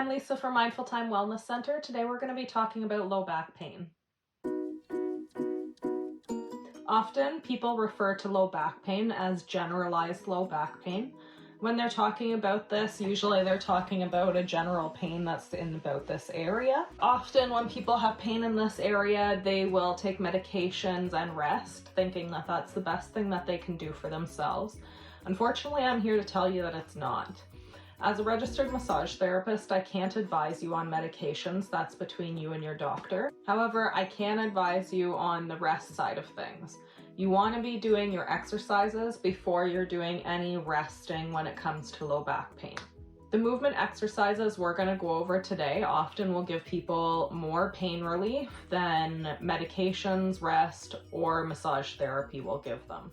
I'm Lisa from Mindful Time Wellness Center. Today we're going to be talking about low back pain. Often people refer to low back pain as generalized low back pain. When they're talking about this, usually they're talking about a general pain that's in about this area. Often when people have pain in this area, they will take medications and rest, thinking that that's the best thing that they can do for themselves. Unfortunately, I'm here to tell you that it's not. As a registered massage therapist, I can't advise you on medications. That's between you and your doctor. However, I can advise you on the rest side of things. You want to be doing your exercises before you're doing any resting when it comes to low back pain. The movement exercises we're going to go over today often will give people more pain relief than medications, rest, or massage therapy will give them.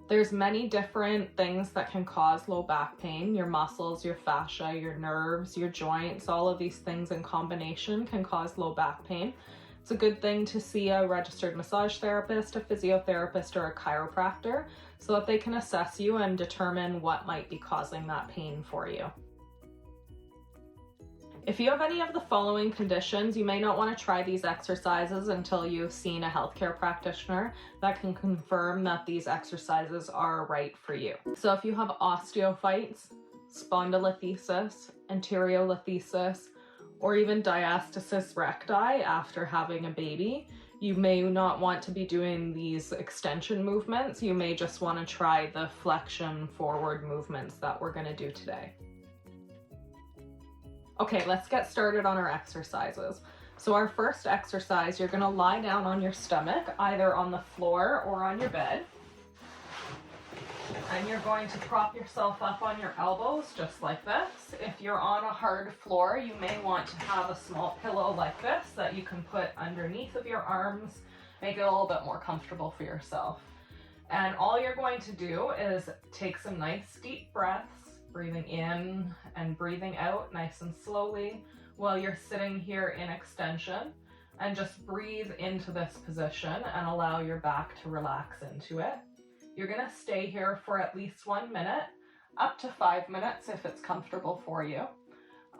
There's many different things that can cause low back pain. Your muscles, your fascia, your nerves, your joints, all of these things in combination can cause low back pain. It's a good thing to see a registered massage therapist, a physiotherapist, or a chiropractor so that they can assess you and determine what might be causing that pain for you. If you have any of the following conditions, you may not want to try these exercises until you've seen a healthcare practitioner that can confirm that these exercises are right for you. So if you have osteophytes, spondylolisthesis, enterolithesis, or even diastasis recti after having a baby, you may not want to be doing these extension movements. You may just want to try the flexion forward movements that we're going to do today. Okay, let's get started on our exercises. So our first exercise, you're going to lie down on your stomach, either on the floor or on your bed. And you're going to prop yourself up on your elbows, just like this. If you're on a hard floor, you may want to have a small pillow like this that you can put underneath of your arms, make it a little bit more comfortable for yourself. And all you're going to do is take some nice deep breaths, breathing in and breathing out nice and slowly while you're sitting here in extension, and just breathe into this position and allow your back to relax into it. You're going to stay here for at least 1 minute, up to 5 minutes if it's comfortable for you.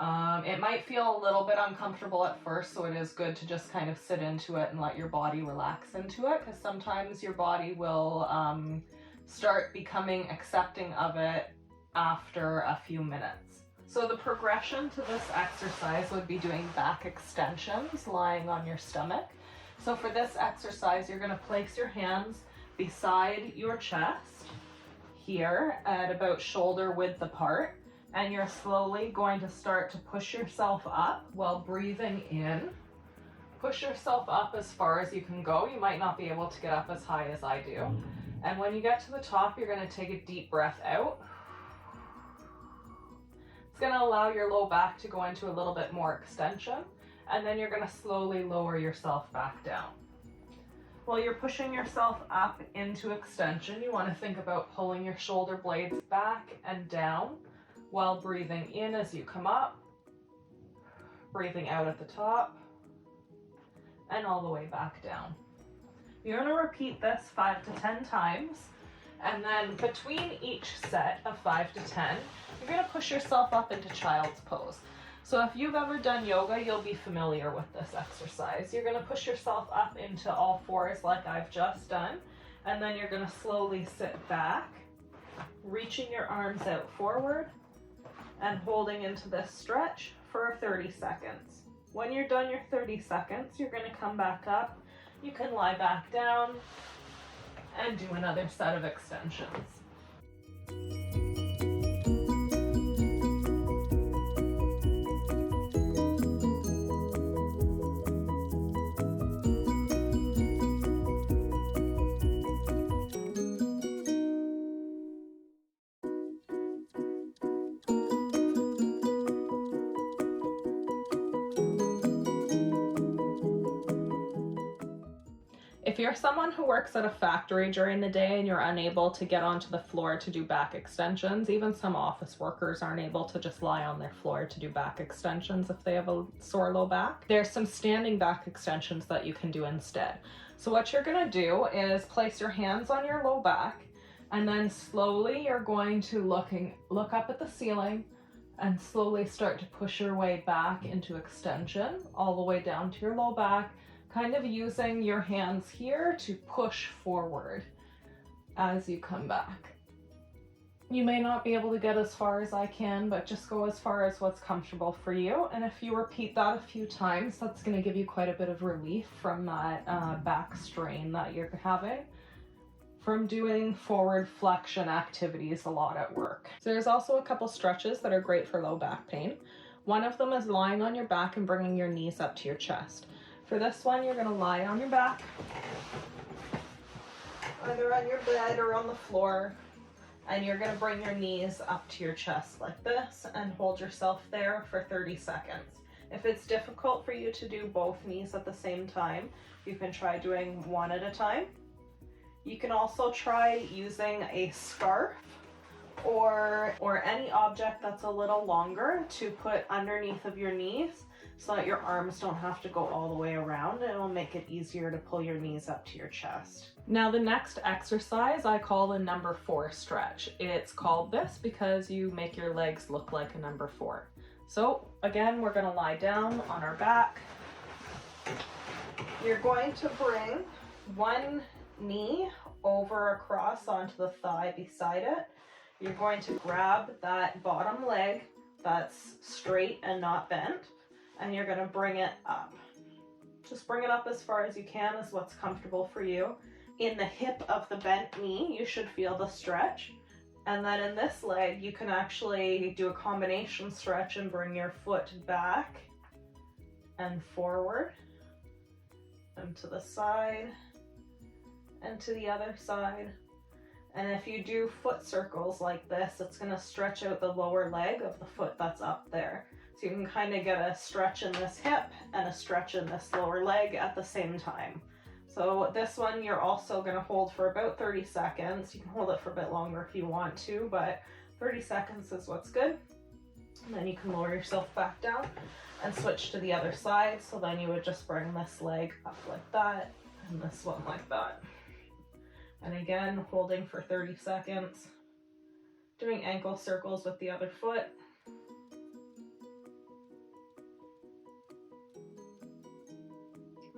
It might feel a little bit uncomfortable at first, so it is good to just kind of sit into it and let your body relax into it, because sometimes your body will start becoming accepting of it after a few minutes. So the progression to this exercise would be doing back extensions lying on your stomach. So for this exercise, you're going to place your hands beside your chest here at about shoulder width apart, and you're slowly going to start to push yourself up while breathing in. Push yourself up as far as you can go. You might not be able to get up as high as I do. And when you get to the top, you're going to take a deep breath out. It's going to allow your low back to go into a little bit more extension, and then you're going to slowly lower yourself back down. While you're pushing yourself up into extension, you want to think about pulling your shoulder blades back and down while breathing in as you come up, breathing out at the top, and all the way back down. You're going to repeat this 5 to 10 times. And then between each set of 5 to 10, you're going to push yourself up into child's pose. So if you've ever done yoga, you'll be familiar with this exercise. You're going to push yourself up into all fours like I've just done. And then you're going to slowly sit back, reaching your arms out forward and holding into this stretch for 30 seconds. When you're done your 30 seconds, you're going to come back up. You can lie back down and do another set of extensions. If you're someone who works at a factory during the day and you're unable to get onto the floor to do back extensions, even some office workers aren't able to just lie on their floor to do back extensions if they have a sore low back. There's some standing back extensions that you can do instead. So what you're gonna do is place your hands on your low back, And then slowly you're going to look up at the ceiling and slowly start to push your way back into extension all the way down to your low back, kind of using your hands here to push forward as you come back. You may not be able to get as far as I can, but just go as far as what's comfortable for you. And if you repeat that a few times, that's going to give you quite a bit of relief from that back strain that you're having from doing forward flexion activities a lot at work. So there's also a couple stretches that are great for low back pain. One of them is lying on your back and bringing your knees up to your chest. For this one, you're going to lie on your back, either on your bed or on the floor, and you're going to bring your knees up to your chest like this and hold yourself there for 30 seconds. If it's difficult for you to do both knees at the same time, you can try doing one at a time. You can also try using a scarf or any object that's a little longer to put underneath of your knees so that your arms don't have to go all the way around, and it'll make it easier to pull your knees up to your chest. Now the next exercise I call the number 4 stretch. It's called this because you make your legs look like a number 4. So again, we're going to lie down on our back. You're going to bring one knee over across onto the thigh beside it. You're going to grab that bottom leg that's straight and not bent, and you're going to bring it up. Just bring it up as far as you can, is what's comfortable for you. In the hip of the bent knee, you should feel the stretch. And then in this leg, you can actually do a combination stretch and bring your foot back and forward and to the side and to the other side. And if you do foot circles like this, it's going to stretch out the lower leg of the foot that's up there. So you can kind of get a stretch in this hip and a stretch in this lower leg at the same time. So this one you're also going to hold for about 30 seconds. You can hold it for a bit longer if you want to, but 30 seconds is what's good. And then you can lower yourself back down and switch to the other side. So then you would just bring this leg up like that and this one like that. And again, holding for 30 seconds, doing ankle circles with the other foot.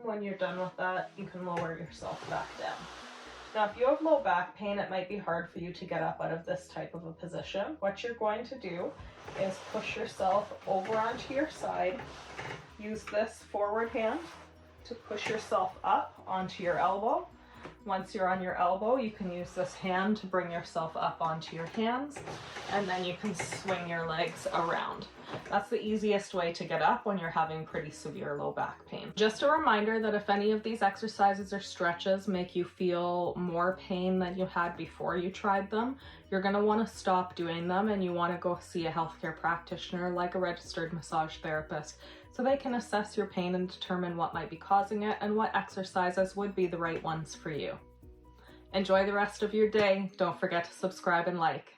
When you're done with that, you can lower yourself back down. Now, if you have low back pain, it might be hard for you to get up out of this type of a position. What you're going to do is push yourself over onto your side. Use this forward hand to push yourself up onto your elbow. Once you're on your elbow, you can use this hand to bring yourself up onto your hands, and then you can swing your legs around. That's the easiest way to get up when you're having pretty severe low back pain. Just a reminder that if any of these exercises or stretches make you feel more pain than you had before you tried them, you're going to want to stop doing them, and you want to go see a healthcare practitioner like a registered massage therapist so they can assess your pain and determine what might be causing it and what exercises would be the right ones for you. Enjoy the rest of your day. Don't forget to subscribe and like.